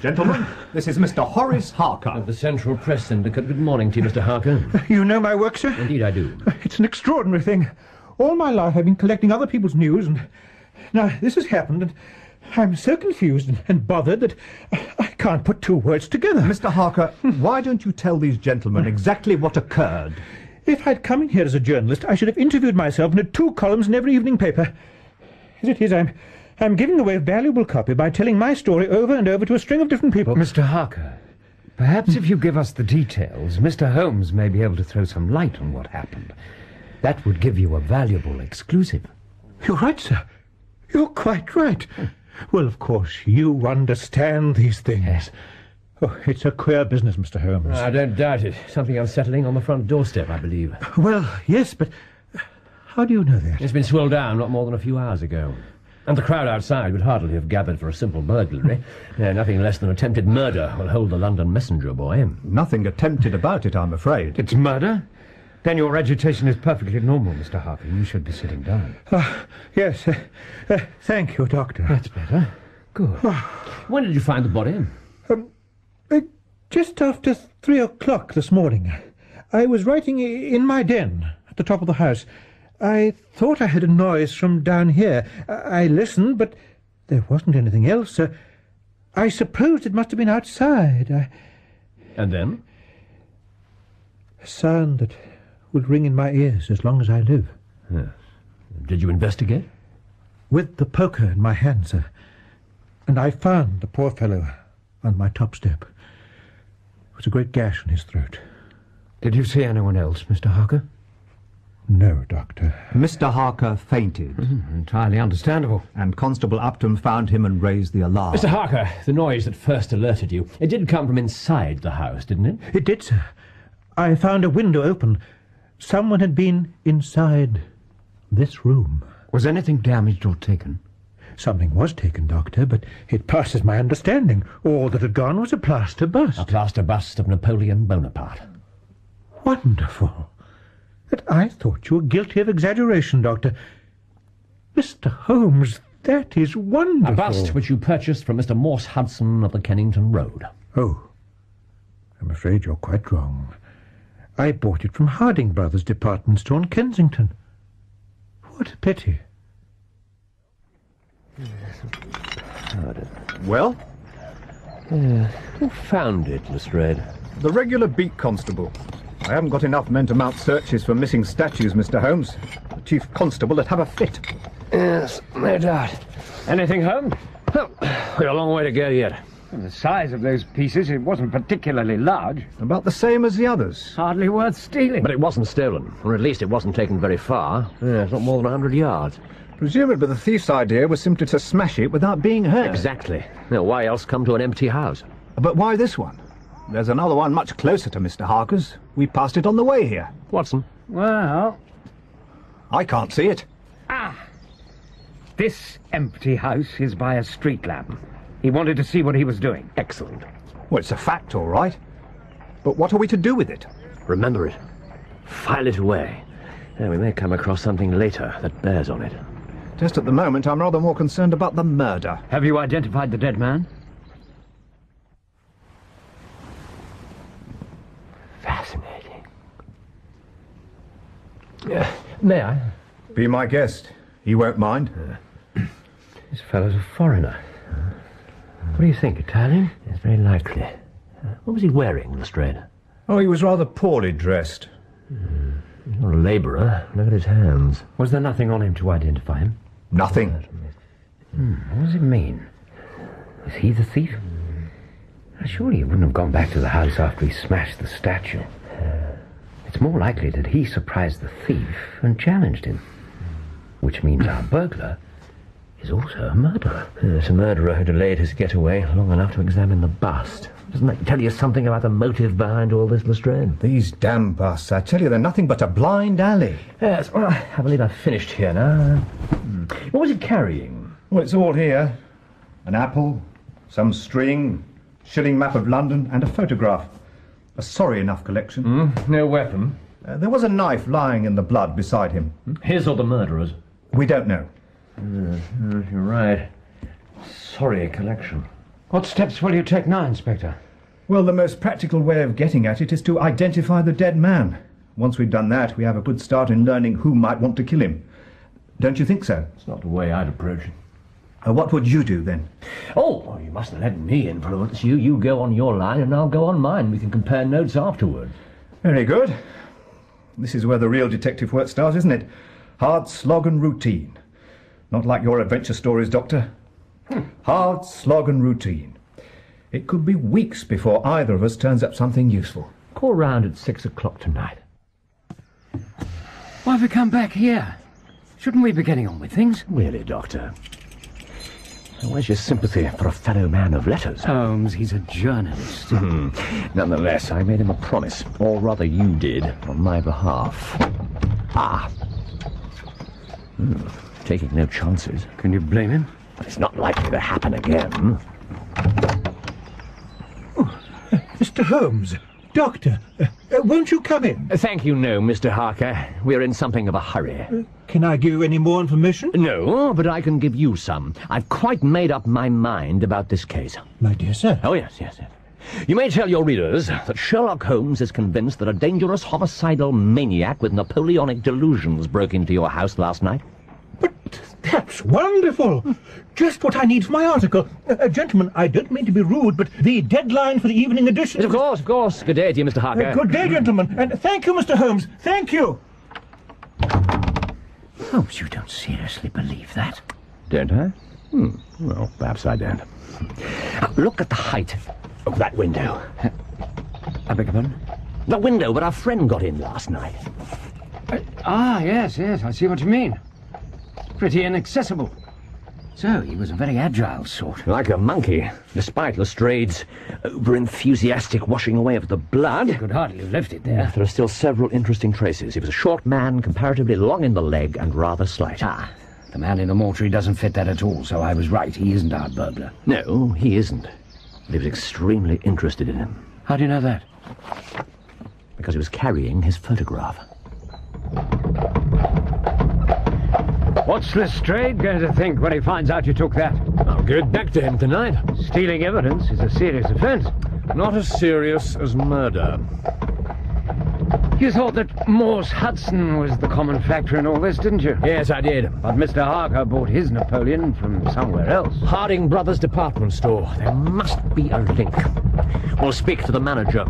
Gentlemen, this is Mr. Horace Harker. Of the Central Press Syndicate. Good morning to you, Mr. Harker. You know my work, sir? Indeed I do. It's an extraordinary thing. All my life I've been collecting other people's news, and now this has happened, and I'm so confused and bothered that I can't put two words together. Mr. Harker, why don't you tell these gentlemen exactly what occurred? If I'd come in here as a journalist, I should have interviewed myself and had 2 columns in every evening paper. As it is, I'm giving away a valuable copy by telling my story over and over to a string of different people. Mr. Harker, perhaps if you give us the details, Mr. Holmes may be able to throw some light on what happened. That would give you a valuable exclusive. You're right, sir. You're quite right. Well, of course, you understand these things. Yes. Oh, it's a queer business, Mr. Holmes. I don't doubt it. Something unsettling on the front doorstep, I believe. Well, yes, but how do you know that? It's been swilled down not more than a few hours ago. And the crowd outside would hardly have gathered for a simple burglary. Nothing less than attempted murder will hold the London Messenger boy. Nothing attempted about it, I'm afraid. It's murder? Then your agitation is perfectly normal, Mr. Harker. You should be sitting down. Yes. Thank you, Doctor. That's better. Good. When did you find the body? Just after 3 o'clock this morning. I was writing in my den at the top of the house. I thought I heard a noise from down here. I listened, but there wasn't anything else. I supposed it must have been outside. And then? A sound that would ring in my ears as long as I live. Yes. Did you investigate? With the poker in my hand, sir. And I found the poor fellow on my top step. There was a great gash in his throat. Did you see anyone else, Mr. Harker? No, Doctor. Mr. Harker fainted. Entirely understandable. And Constable Upton found him and raised the alarm. Mr. Harker, the noise that first alerted you, it did come from inside the house, didn't it? It did, sir. I found a window open. Someone had been inside this room. Was anything damaged or taken? Something was taken, Doctor, but it passes my understanding. All that had gone was a plaster bust. A plaster bust of Napoleon Bonaparte. Wonderful. But I thought you were guilty of exaggeration, Doctor. Mr. Holmes, that is wonderful. A bust which you purchased from Mr. Morse Hudson of the Kennington Road. Oh, I'm afraid you're quite wrong. I bought it from Harding Brothers department store in Kensington. What a pity. Well? Who found it, Lestrade? The regular beat constable. I haven't got enough men to mount searches for missing statues, Mr. Holmes. The chief constable would have a fit. Yes, no doubt. Anything home? Well, we've a long way to go yet. The size of those pieces, it wasn't particularly large. About the same as the others. Hardly worth stealing. But it wasn't stolen, or at least it wasn't taken very far. It's not more than 100 yards. Presumably the thief's idea was simply to smash it without being heard. Exactly. Now, why else come to an empty house? But why this one? There's another one much closer to Mr. Harker's. We passed it on the way here. Watson? Well, I can't see it. this empty house is by a street lamp. He wanted to see what he was doing. Excellent. Well, it's a fact, all right. But what are we to do with it? Remember it. File it away. We may come across something later that bears on it. Just at the moment, I'm rather more concerned about the murder. Have you identified the dead man? Fascinating. May I? Be my guest. He won't mind. This fellow's a foreigner. What do you think, Italian? It's very likely. What was he wearing, Lestrade? Oh, he was rather poorly dressed. He's not a labourer. Look at his hands. Was there nothing on him to identify him? Nothing. What does it mean? Is he the thief? Surely he wouldn't have gone back to the house after he smashed the statue. It's more likely that he surprised the thief and challenged him. Which means our burglar is also a murderer. It's a murderer who delayed his getaway long enough to examine the bust. Doesn't that tell you something about the motive behind all this, Lestrade? These damn busts, I tell you, they're nothing but a blind alley. Yes, well, I believe I've finished here now. What was he carrying? Well, it's all here. An apple, some string, shilling map of London, and a photograph. A sorry enough collection. No weapon. There was a knife lying in the blood beside him. His or the murderer's? We don't know. You're right. Sorry collection. What steps will you take now, Inspector? Well, the most practical way of getting at it is to identify the dead man. Once we've done that, we have a good start in learning who might want to kill him. Don't you think so? It's not the way I'd approach it. What would you do, then? Oh, you mustn't let me influence you. You go on your line and I'll go on mine. We can compare notes afterwards. Very good. This is where the real detective work starts, isn't it? Hard slog and routine. Not like your adventure stories, Doctor. Hard slog and routine. It could be weeks before either of us turns up something useful. Call round at 6 o'clock tonight. Why have we come back here? Shouldn't we be getting on with things? Really, Doctor? Where's your sympathy for a fellow man of letters? Holmes, he's a journalist. Nonetheless, I made him a promise, or rather you did, on my behalf. Taking no chances. Can you blame him? But it's not likely to happen again. Mr. Holmes, Doctor, won't you come in? Thank you, no, Mr. Harker. We're in something of a hurry. Can I give you any more information? No, but I can give you some. I've quite made up my mind about this case. My dear sir. Oh, yes. You may tell your readers that Sherlock Holmes is convinced that a dangerous homicidal maniac with Napoleonic delusions broke into your house last night. But that's wonderful. Just what I need for my article. Gentlemen, I don't mean to be rude, but the deadline for the evening edition... Yes, of course. Good day to you, Mr. Harker. Good day, gentlemen. And thank you, Mr. Holmes. Thank you. Holmes, you don't seriously believe that? Don't I? Well, perhaps I don't. Look at the height of that window. I beg your pardon? The window where our friend got in last night. Yes, I see what you mean. Pretty inaccessible. So, he was a very agile sort. Like a monkey, despite Lestrade's over-enthusiastic washing away of the blood. Could hardly have left it there. There are still several interesting traces. He was a short man, comparatively long in the leg, and rather slight. The man in the mortuary doesn't fit that at all, so I was right. He isn't our burglar. No, he isn't. But he was extremely interested in him. How do you know that? Because he was carrying his photograph. What's Lestrade going to think when he finds out you took that? I'll give it back to him tonight. Stealing evidence is a serious offence. Not as serious as murder. You thought that Morse Hudson was the common factor in all this, didn't you? Yes, I did. But Mr. Harker bought his Napoleon from somewhere else. Harding Brothers department store. There must be a link. We'll speak to the manager.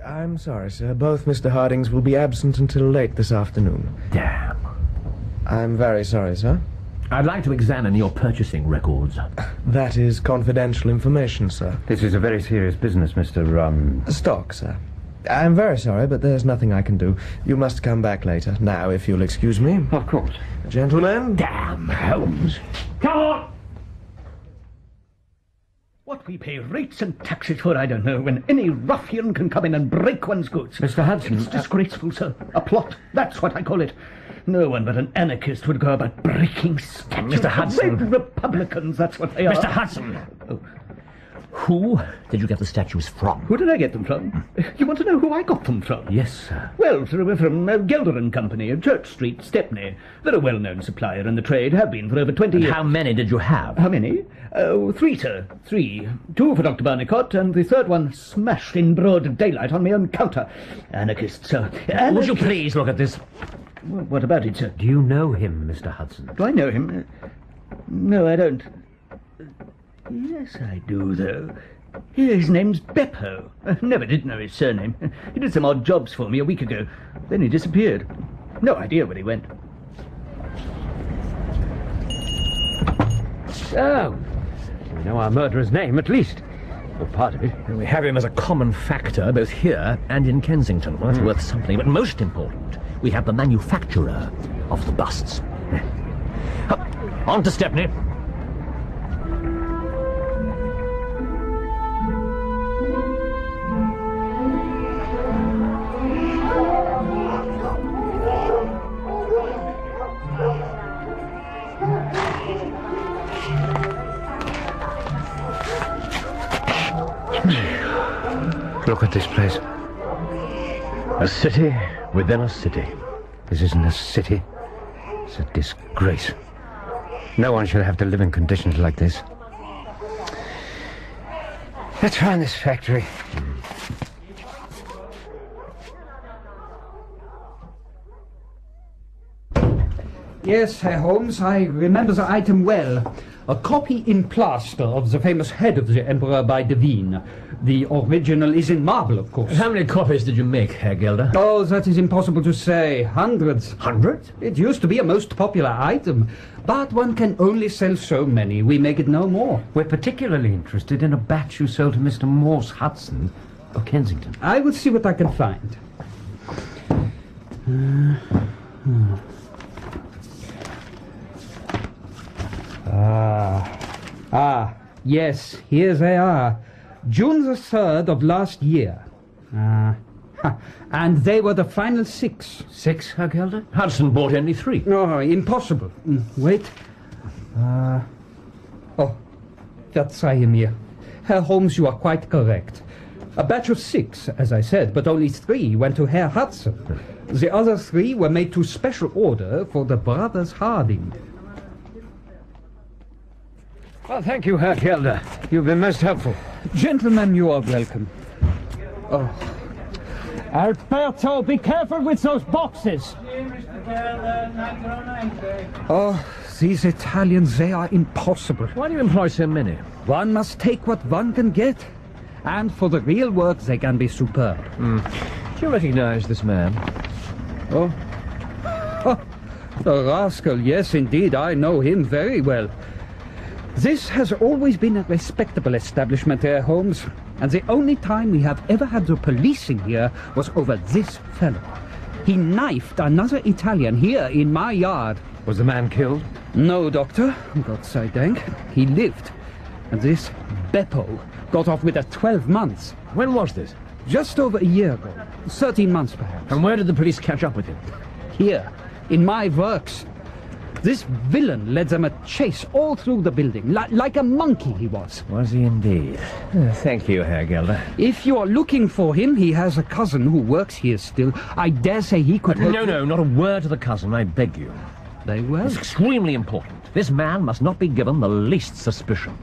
I'm sorry, sir. Both Mr. Hardings will be absent until late this afternoon. Damn. I'm very sorry, sir. I'd like to examine your purchasing records. That is confidential information, sir. This is a very serious business, Mr. Stock, sir. I'm very sorry, but there's nothing I can do. You must come back later. Now, if you'll excuse me. Of course. Gentlemen. Damn, Holmes. Come on! What we pay rates and taxes for, I don't know, when any ruffian can come in and break one's goods. Mr. Hudson... It's disgraceful, sir. A plot. That's what I call it. No one but an anarchist would go about breaking statues. Mr. Hudson. Red Republicans, that's what they are. Mr. Hudson! Oh. Who did you get the statues from? Who did I get them from? You want to know who I got them from? Yes, sir. Well, from Gelder and Company, Church Street, Stepney. They're a well-known supplier in the trade, have been for over 20 years. How many did you have? How many? 3, sir. 3. 2 for Dr. Barnicott, and the third one smashed in broad daylight on my own counter. Anarchists, sir. Would you please look at this? What about it, sir? Do you know him, Mr. Hudson? Do I know him? No, I don't. Yes, I do, though. His name's Beppo. I never did know his surname. He did some odd jobs for me a week ago. Then he disappeared. No idea where he went. So, we know our murderer's name, at least. Or part of it. And we have him as a common factor, both here and in Kensington. Well, that's worth something. But most important, we have the manufacturer of the busts. On to Stepney. Look at this place. A city within a city. This isn't a city. It's a disgrace. No one should have to live in conditions like this. Let's find this factory. Yes, Herr Holmes, I remember the item well. A copy in plaster of the famous head of the Emperor by Devine. The original is in marble, of course. How many copies did you make, Herr Gelder? Oh, that is impossible to say. Hundreds. Hundreds? It used to be a most popular item, but one can only sell so many. We make it no more. We're particularly interested in a batch you sold to Mr. Morse Hudson of Kensington. I will see what I can find. Yes, here they are. June the 3rd of last year. And they were the final 6. 6, Herr Gelder? Hudson bought only 3. No, impossible. Wait. Verzeih Herr Holmes, you are quite correct. A batch of 6, as I said, but only 3 went to Herr Hudson. The other 3 were made to special order for the brothers Harding. Well, thank you, Herr Gelder. You've been most helpful. Gentlemen, you are welcome. Alberto, be careful with those boxes. Oh, these Italians, they are impossible. Why do you employ so many? One must take what one can get. And for the real work, they can be superb. Do you recognize this man? The rascal, yes, indeed, I know him very well. This has always been a respectable establishment, Herr Holmes, and the only time we have ever had the police in here was over this fellow. He knifed another Italian here in my yard. Was the man killed? No, Doctor, Gott sei Dank. He lived. And this Beppo got off with 12 months. When was this? Just over a year ago. 13 months, perhaps. And where did the police catch up with him? Here, in my works. This villain led them a chase all through the building, like a monkey he was. Was he indeed? Thank you, Herr Gelder. If you are looking for him, he has a cousin who works here still. I dare say he could help. No, not a word to the cousin, I beg you. Very well. It's extremely important. This man must not be given the least suspicion.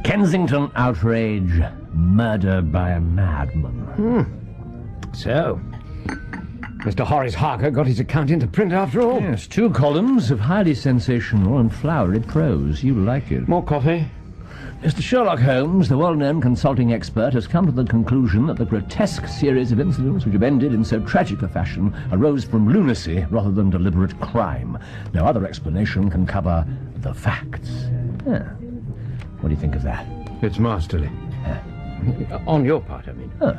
Kensington outrage, murder by a madman. So, Mr. Horace Harker got his account into print after all. Yes, 2 columns of highly sensational and flowery prose. You like it. More coffee? Mr. Sherlock Holmes, the well-known consulting expert, has come to the conclusion that the grotesque series of incidents which have ended in so tragic a fashion arose from lunacy rather than deliberate crime. No other explanation can cover the facts. What do you think of that? It's masterly. On your part, I mean. Huh.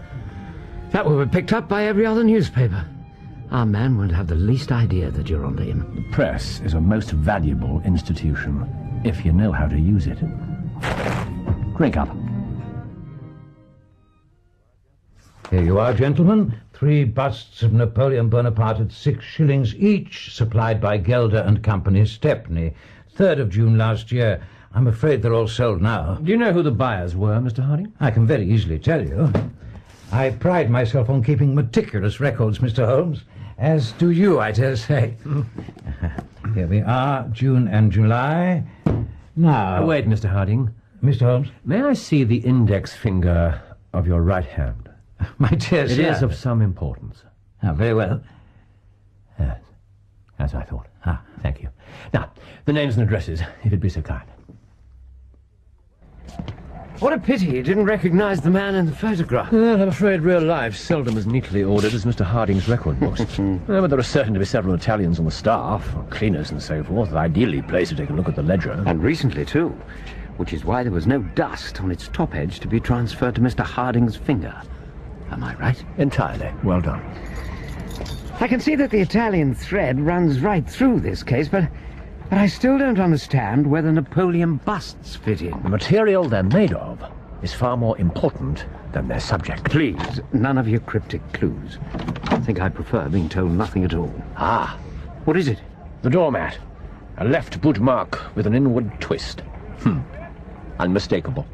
That will be picked up by every other newspaper. Our man won't have the least idea that you're onto him. The press is a most valuable institution, if you know how to use it. Drink up. Here you are, gentlemen. 3 busts of Napoleon Bonaparte at 6 shillings each, supplied by Gelder and Company, Stepney. 3rd of June last year. I'm afraid they're all sold now. Do you know who the buyers were, Mr. Harding? I can very easily tell you. I pride myself on keeping meticulous records, Mr. Holmes. As do you, I dare say. Here we are, June and July. Now... Wait, Mr. Harding. Mr. Holmes? May I see the index finger of your right hand? My dear sir. It is of some importance. Very well. Yes, as I thought. Thank you. Now, the names and addresses, if it'd be so kind. What a pity you didn't recognize the man in the photograph. Well, I'm afraid real life seldom as neatly ordered as Mr. Harding's record books. But there are certain to be several Italians on the staff, or cleaners and so forth, ideally placed to take a look at the ledger. And recently, too. Which is why there was no dust on its top edge to be transferred to Mr. Harding's finger. Am I right? Entirely. Well done. I can see that the Italian thread runs right through this case, but I still don't understand where the Napoleon busts fit in. The material they're made of is far more important than their subject. Please, none of your cryptic clues. I think I prefer being told nothing at all. What is it? The doormat. A left boot mark with an inward twist. Unmistakable.